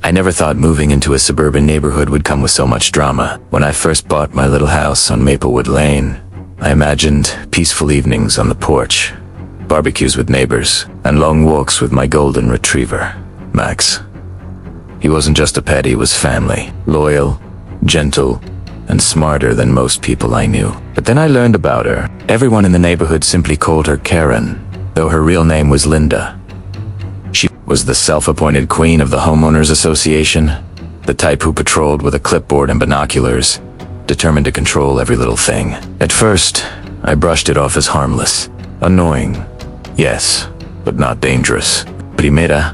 I never thought moving into a suburban neighborhood would come with so much drama. When I first bought my little house on Maplewood Lane, I imagined peaceful evenings on the porch, barbecues with neighbors, and long walks with my golden retriever, Max. He wasn't just a pet, he was family, loyal, gentle, and smarter than most people I knew. But then I learned about her. Everyone in the neighborhood simply called her Karen, though her real name was Linda. She was the self-appointed queen of the homeowners association, the type who patrolled with a clipboard and binoculars, determined to control every little thing. At first, I brushed it off as harmless. Annoying, yes, but not dangerous. Primera,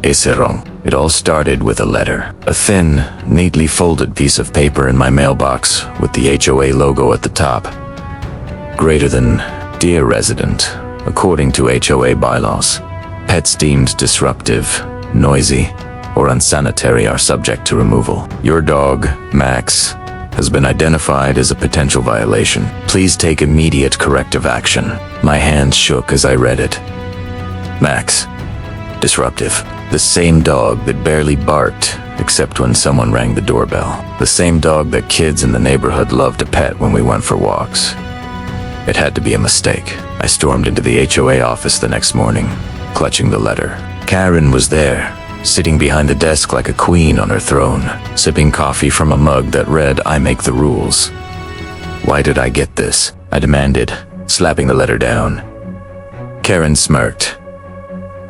ese wrong. It all started with a letter. A thin, neatly folded piece of paper in my mailbox with the HOA logo at the top. Greater than, Dear Resident, according to HOA bylaws, pets deemed disruptive, noisy, or unsanitary are subject to removal. Your dog, Max, has been identified as a potential violation. Please take immediate corrective action. My hands shook as I read it. Max. Disruptive. The same dog that barely barked, except when someone rang the doorbell. The same dog that kids in the neighborhood loved to pet when we went for walks. It had to be a mistake. I stormed into the HOA office the next morning, clutching the letter. Karen was there, sitting behind the desk like a queen on her throne, sipping coffee from a mug that read, I make the rules. Why did I get this? I demanded, slapping the letter down. Karen smirked.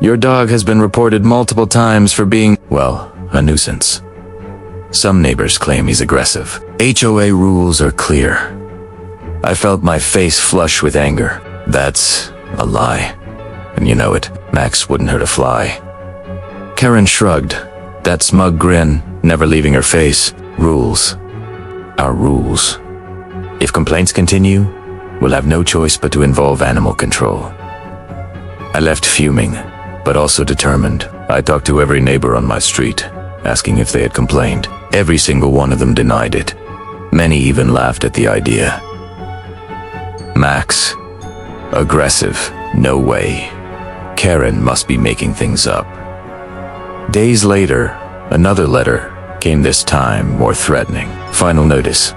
Your dog has been reported multiple times for being, well, a nuisance. Some neighbors claim he's aggressive. HOA rules are clear. I felt my face flush with anger. That's a lie. And you know it, Max wouldn't hurt a fly. Karen shrugged, that smug grin never leaving her face. Rules. Our rules. If complaints continue, we'll have no choice but to involve animal control. I left fuming, but also determined. I talked to every neighbor on my street, asking if they had complained. Every single one of them denied it. Many even laughed at the idea. Max. Aggressive. No way. Karen must be making things up. Days later, another letter came, this time more threatening. Final notice.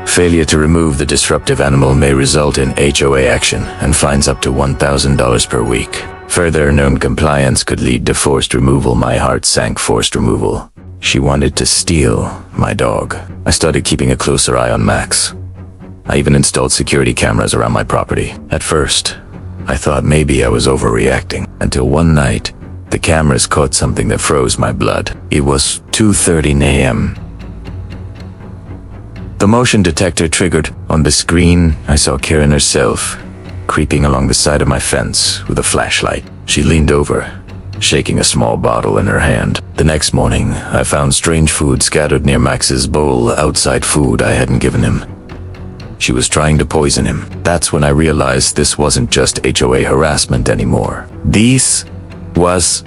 Failure to remove the disruptive animal may result in HOA action and fines up to $1,000 per week. Further non-compliance could lead to forced removal. My heart sank. Forced removal. She wanted to steal my dog. I started keeping a closer eye on Max. I even installed security cameras around my property. At first, I thought maybe I was overreacting, until one night, the cameras caught something that froze my blood. It was 2:30 a.m. The motion detector triggered. On the screen, I saw Karen herself, creeping along the side of my fence with a flashlight. She leaned over, shaking a small bottle in her hand. The next morning, I found strange food scattered near Max's bowl, outside food I hadn't given him. She was trying to poison him. That's when I realized this wasn't just HOA harassment anymore. This was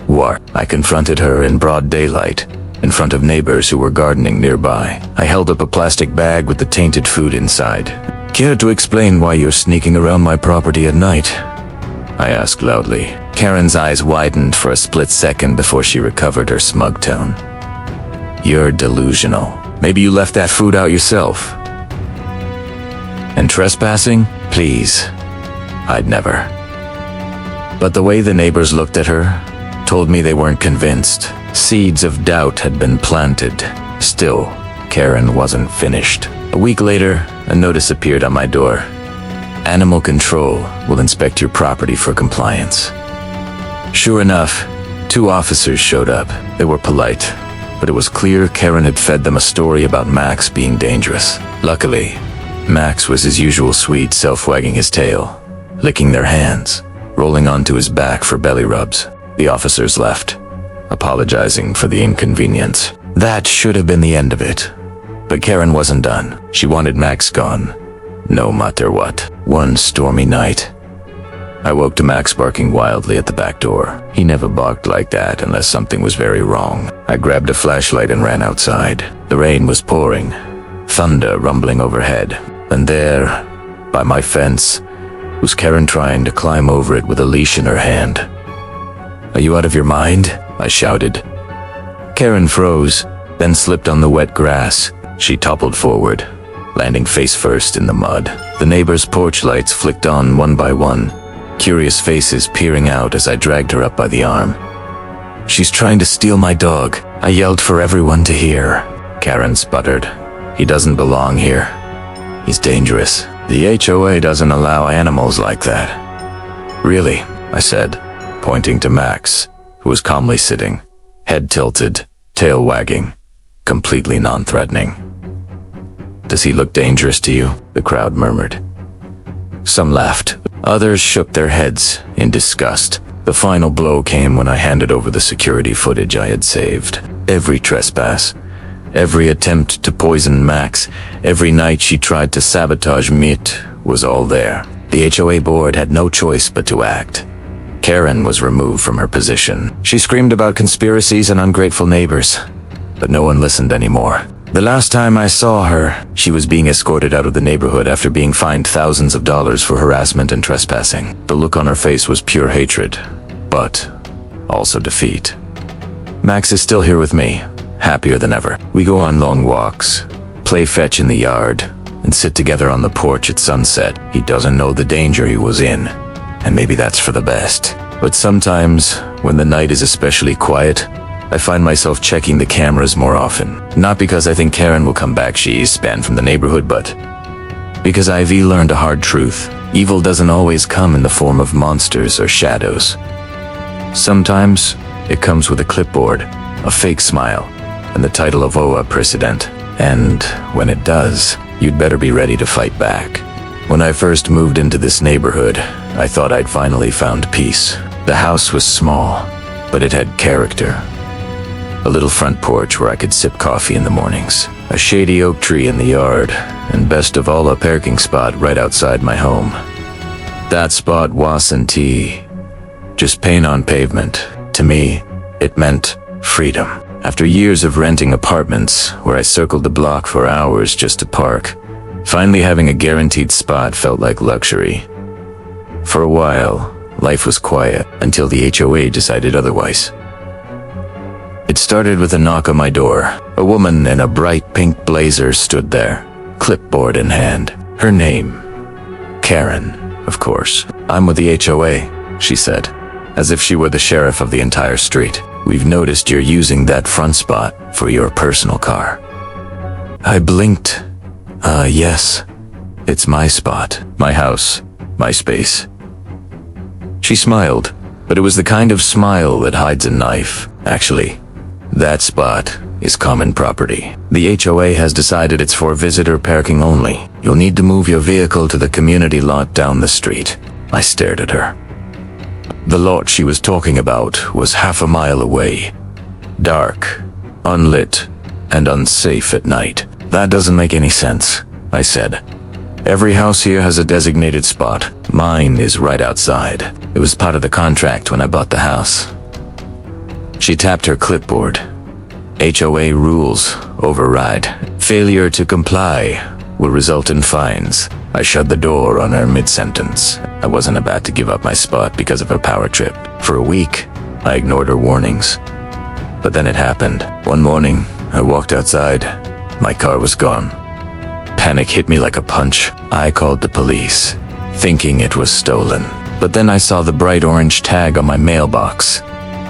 war. I confronted her in broad daylight, in front of neighbors who were gardening nearby. I held up a plastic bag with the tainted food inside. Care to explain why you're sneaking around my property at night? I asked loudly. Karen's eyes widened for a split second before she recovered her smug tone. You're delusional. Maybe you left that food out yourself. And trespassing? Please. I'd never. But the way the neighbors looked at her told me they weren't convinced. Seeds of doubt had been planted. Still, Karen wasn't finished. A week later, a notice appeared on my door. Animal control will inspect your property for compliance. Sure enough, 2 officers showed up. They were polite, but it was clear Karen had fed them a story about Max being dangerous. Luckily, Max was his usual sweet self, wagging his tail, licking their hands, rolling onto his back for belly rubs. The officers left, apologizing for the inconvenience. That should have been the end of it. But Karen wasn't done. She wanted Max gone, no matter what. One stormy night, I woke to Max barking wildly at the back door. He never barked like that unless something was very wrong. I grabbed a flashlight and ran outside. The rain was pouring, thunder rumbling overhead. And there, by my fence, was Karen trying to climb over it with a leash in her hand. Are you out of your mind? I shouted, Karen froze, then slipped on the wet grass. She toppled forward, landing face first in the mud. The neighbor's porch lights flicked on one by one, curious faces peering out as I dragged her up by the arm. "She's trying to steal my dog," I yelled for everyone to hear. Karen sputtered. "He doesn't belong here. He's dangerous. The HOA doesn't allow animals like that." "Really?" I said, pointing to Max, who was calmly sitting, head tilted, tail wagging, completely non-threatening. "Does he look dangerous to you?" the crowd murmured. Some laughed. Others shook their heads in disgust. The final blow came when I handed over the security footage I had saved. Every trespass, every attempt to poison Max, every night she tried to sabotage Mitt was all there. The HOA board had no choice but to act. Karen was removed from her position. She screamed about conspiracies and ungrateful neighbors, but no one listened anymore. The last time I saw her, she was being escorted out of the neighborhood after being fined thousands of dollars for harassment and trespassing. The look on her face was pure hatred, but also defeat. Max is still here with me, happier than ever. We go on long walks, play fetch in the yard, and sit together on the porch at sunset. He doesn't know the danger he was in, and maybe that's for the best. But sometimes, when the night is especially quiet, I find myself checking the cameras more often. Not because I think Karen will come back, she's banned from the neighborhood, but because I've learned a hard truth. Evil doesn't always come in the form of monsters or shadows. Sometimes, it comes with a clipboard, a fake smile, and the title of HOA president. And when it does, you'd better be ready to fight back. When I first moved into this neighborhood, I thought I'd finally found peace. The house was small, but it had character. A little front porch where I could sip coffee in the mornings, a shady oak tree in the yard, and best of all, a parking spot right outside my home. That spot wasn't just paint on pavement. To me, it meant freedom. After years of renting apartments, where I circled the block for hours just to park, finally having a guaranteed spot felt like luxury. For a while, life was quiet until the HOA decided otherwise. It started with a knock on my door. A woman in a bright pink blazer stood there, clipboard in hand. Her name, Karen, of course. "I'm with the HOA," she said, as if she were the sheriff of the entire street. "We've noticed you're using that front spot for your personal car." I blinked. Yes. It's my spot, my house, my space." She smiled, but it was the kind of smile that hides a knife. "Actually, that spot is common property. The HOA has decided it's for visitor parking only. You'll need to move your vehicle to the community lot down the street." I stared at her. The lot she was talking about was half a mile away. Dark, unlit, and unsafe at night. "That doesn't make any sense," I said. "Every house here has a designated spot. Mine is right outside. It was part of the contract when I bought the house." She tapped her clipboard. "HOA rules override. Failure to comply will result in fines." I shut the door on her mid-sentence. I wasn't about to give up my spot because of a power trip. For a week, I ignored her warnings. But then it happened. One morning, I walked outside. My car was gone. Panic hit me like a punch. I called the police, thinking it was stolen. But then I saw the bright orange tag on my mailbox.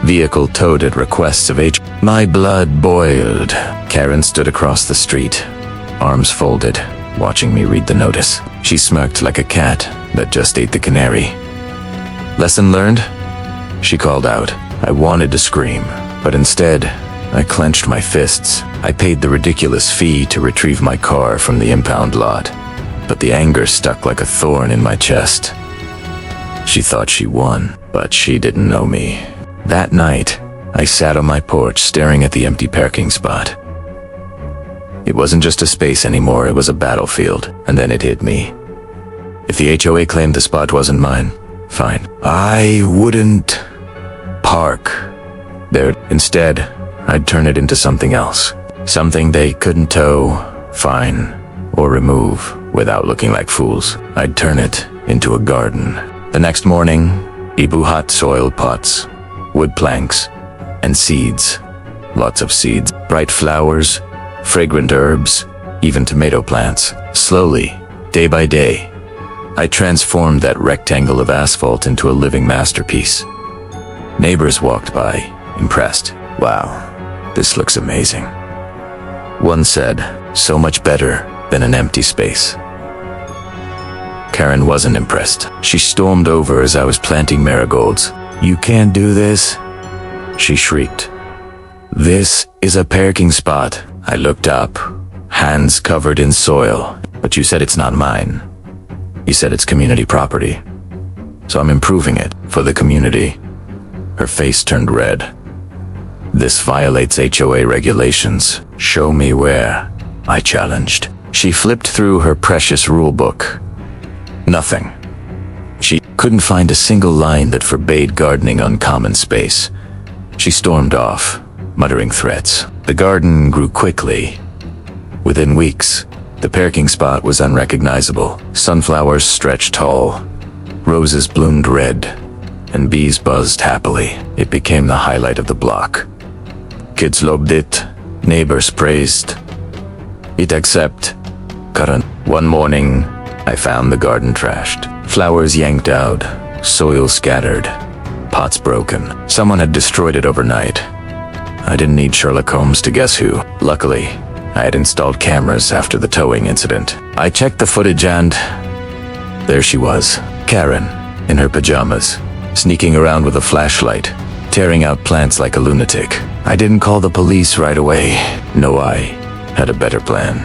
"Vehicle towed at request of H." My blood boiled. Karen stood across the street, arms folded, watching me read the notice. She smirked like a cat that just ate the canary. "Lesson learned?" she called out. I wanted to scream, but instead, I clenched my fists. I paid the ridiculous fee to retrieve my car from the impound lot, but the anger stuck like a thorn in my chest. She thought she won, but she didn't know me. That night, I sat on my porch staring at the empty parking spot. It wasn't just a space anymore, it was a battlefield, and then it hit me. If the HOA claimed the spot wasn't mine, fine. I wouldn't park there. Instead, I'd turn it into something else. Something they couldn't tow, fine, or remove without looking like fools. I'd turn it into a garden. The next morning, Ibu hot soil pots, wood planks, and seeds Lots of seeds, bright flowers, fragrant herbs, even tomato plants. Slowly, day by day, I transformed that rectangle of asphalt into a living masterpiece. Neighbors walked by, impressed. Wow, this looks amazing. One said, so much better than an empty space. Karen wasn't impressed. She stormed over as I was planting marigolds. You can't do this, she shrieked. This is a parking spot. I looked up, hands covered in soil. But you said it's not mine. You said it's community property. So I'm improving it for the community. Her face turned red. This violates HOA regulations. Show me where, I challenged. She flipped through her precious rule book. Nothing. She couldn't find a single line that forbade gardening on common space. She stormed off, muttering threats. The garden grew quickly. Within weeks, the parking spot was unrecognizable. Sunflowers stretched tall, roses bloomed red, and bees buzzed happily. It became the highlight of the block. Kids loved it, neighbors praised it, except Karan. One morning, I found the garden trashed. Flowers yanked out, soil scattered, pots broken. Someone had destroyed it overnight. I didn't need Sherlock Holmes to guess who. Luckily, I had installed cameras after the towing incident. I checked the footage and there she was, Karen, in her pajamas, sneaking around with a flashlight, tearing out plants like a lunatic. I didn't call the police right away. No, I had a better plan.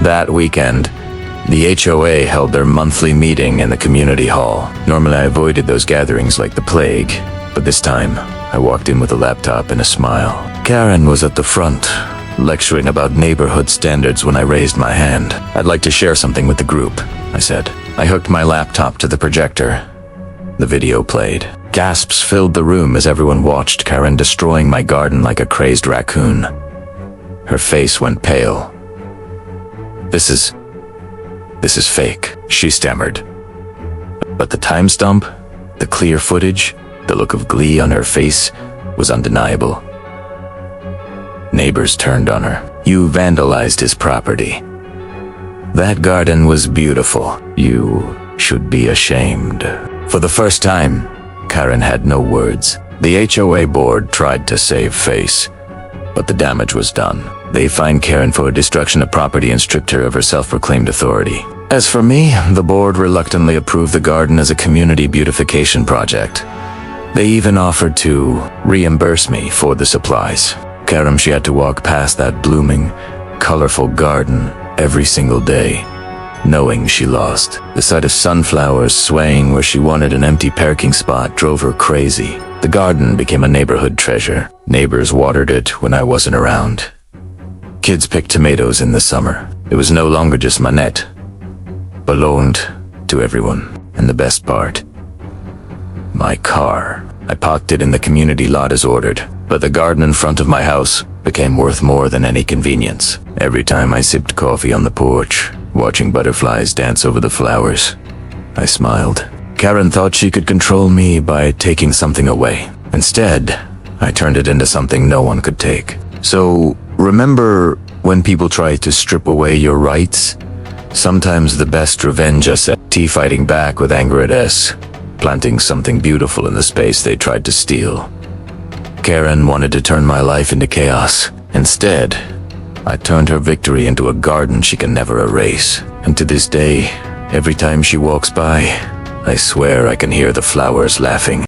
That weekend, the HOA held their monthly meeting in the community hall. Normally I avoided those gatherings like the plague, but this time I walked in with a laptop and a smile. Karen was at the front, lecturing about neighborhood standards when I raised my hand. I'd like to share something with the group, I said. I hooked my laptop to the projector. The video played. Gasps filled the room as everyone watched Karen destroying my garden like a crazed raccoon. Her face went pale. This is fake, she stammered. But the timestamp, the clear footage, the look of glee on her face was undeniable. Neighbors turned on her. You vandalized his property. That garden was beautiful. You should be ashamed. For the first time, Karen had no words. The HOA board tried to save face, but the damage was done. They fined Karen for destruction of property and stripped her of her self-proclaimed authority. As for me, the board reluctantly approved the garden as a community beautification project. They even offered to reimburse me for the supplies. Karen, she had to walk past that blooming, colorful garden every single day, knowing she lost. The sight of sunflowers swaying where she wanted an empty parking spot drove her crazy. The garden became a neighborhood treasure. Neighbors watered it when I wasn't around. Kids picked tomatoes in the summer. It was no longer just Manette. Belonged to everyone. And the best part, my car. I parked it in the community lot as ordered, but the garden in front of my house became worth more than any convenience. Every time I sipped coffee on the porch, watching butterflies dance over the flowers, I smiled. Karen thought she could control me by taking something away. Instead, I turned it into something no one could take. So, remember when people try to strip away your rights? Sometimes the best revenge is fighting back with anger at us, planting something beautiful in the space they tried to steal. Karen wanted to turn my life into chaos. Instead, I turned her victory into a garden she can never erase. And to this day, every time she walks by, I swear I can hear the flowers laughing.